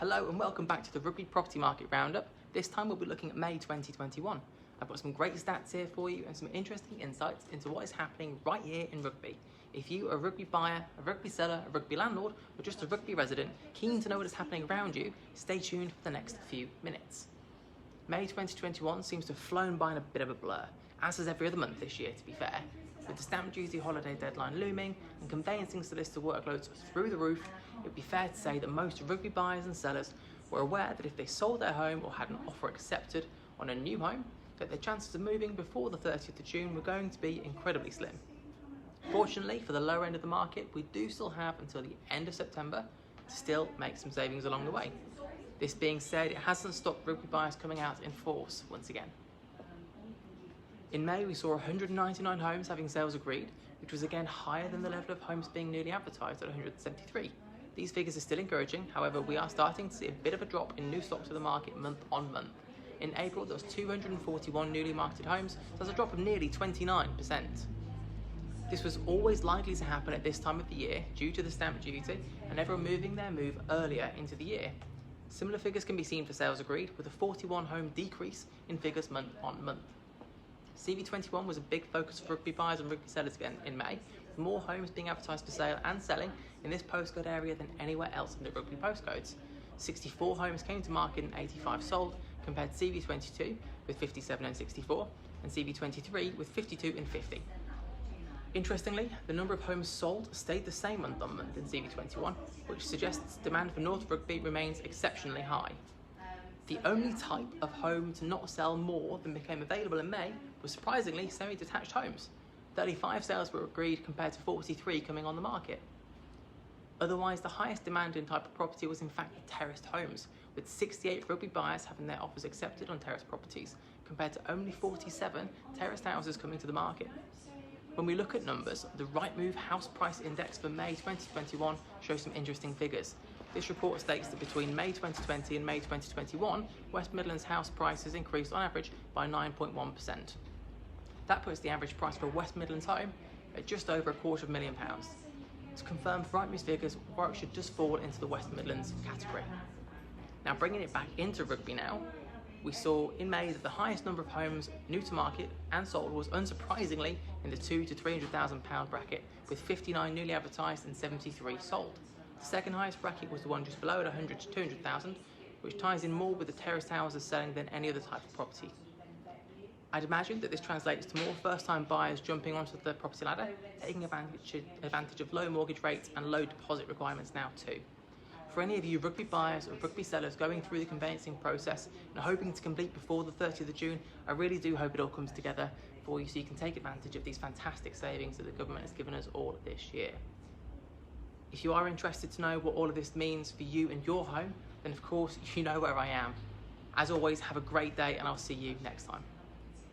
Hello and welcome back to the Rugby Property Market Roundup. This time we'll be looking at May 2021. I've got some great stats here for you and some interesting insights into what is happening right here in Rugby. If you are a Rugby buyer, a Rugby seller, a Rugby landlord, or just a Rugby resident keen to know what is happening around you, stay tuned for the next few minutes. May 2021 seems to have flown by in a bit of a blur, as has every other month this year to be fair. With the stamp duty holiday deadline looming and conveyancing solicitor workloads through the roof, it would be fair to say that most Rugby buyers and sellers were aware that if they sold their home or had an offer accepted on a new home, that their chances of moving before the 30th of June were going to be incredibly slim. Fortunately, for the lower end of the market, we do still have until the end of September to still make some savings along the way. This being said, it hasn't stopped Rugby buyers coming out in force once again. In May, we saw 199 homes having sales agreed, which was again higher than the level of homes being newly advertised at 173. These figures are still encouraging, however, we are starting to see a bit of a drop in new stock to the market month on month. In April, there was 241 newly marketed homes, so that's a drop of nearly 29%. This was always likely to happen at this time of the year due to the stamp duty and everyone moving their move earlier into the year. Similar figures can be seen for sales agreed, with a 41 home decrease in figures month on month. CV21 was a big focus for Rugby buyers and Rugby sellers again in May, with more homes being advertised for sale and selling in this postcode area than anywhere else in the Rugby postcodes. 64 homes came to market and 85 sold, compared to CV22 with 57 and 64, and CV23 with 52 and 50. Interestingly, the number of homes sold stayed the same month on month in CV21, which suggests demand for North Rugby remains exceptionally high. The only type of home to not sell more than became available in May was surprisingly semi-detached homes. 35 sales were agreed compared to 43 coming on the market. Otherwise, the highest demanding type of property was in fact terraced homes, with 68 Rugby buyers having their offers accepted on terraced properties, compared to only 47 terraced houses coming to the market. When we look at numbers, the Rightmove House Price Index for May 2021 shows some interesting figures. This report states that between May 2020 and May 2021, West Midlands house prices increased on average by 9.1%. That puts the average price for a West Midlands home at just over £250,000. To confirm Rightmove's figures, Warwickshire just fall into the West Midlands category. Now bringing it back into Rugby now, we saw in May that the highest number of homes new to market and sold was unsurprisingly in the £200,000 to £300,000 bracket, with 59 newly advertised and 73 sold. The second highest bracket was the one just below at £100,000 to £200,000, which ties in more with the terraced houses selling than any other type of property. I'd imagine that this translates to more first-time buyers jumping onto the property ladder, taking advantage of low mortgage rates and low deposit requirements now too. For any of you Rugby buyers or Rugby sellers going through the conveyancing process and hoping to complete before the 30th of June, I really do hope it all comes together for you so you can take advantage of these fantastic savings that the government has given us all this year. If you are interested to know what all of this means for you and your home, then of course you know where I am. As always, have a great day and I'll see you next time.